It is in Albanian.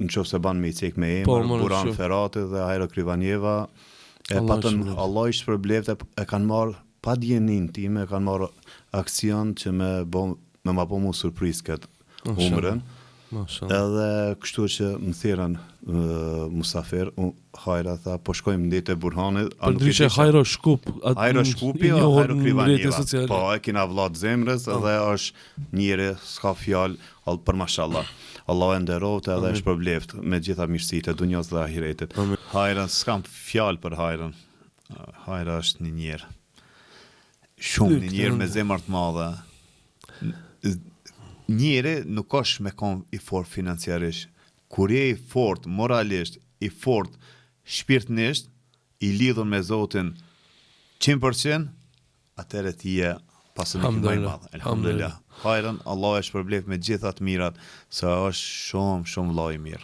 në qoftë se ban me i cek me Po, emër, më në Buran shumë. Ferati dhe Hajro Krivanjeva, Allah patën shpëlbeft. Allah i shpërbleft e kanë marrë pa djenin time, e kanë marrë aksion që me ma bo mu surprizë këtë umrën. Mashallah. Edhe kështu që më thirrën musafir, Hajra tha, po shkojmë ndete Burhanit. Për ndryshe Hajro Shkup. Hajro Shkupi o Hajro Krivanjeva. Po, e kina vllatë zemrës edhe është njëri s'ka fjalë, për mashallah. Allah e nderoft edhe e shpërbleft me gjitha mirësitë e dunjos dhe ahiretit. Hajra, s'kam fjalë për Hajrën. Hajra është një njerë. Shumë një njerë me zemër të madhe. Njëri nuk është me kon i fort financiarisht. Kur je i fort moralisht, i fort shpirtnisht, i lidhur me Zotin 100%, atëherë ti je pasënik më i madh. Elhamdulillah. Hajrën, Allah e shpërbleft me gjitha të mirat, se është shumë vëllai i mirë.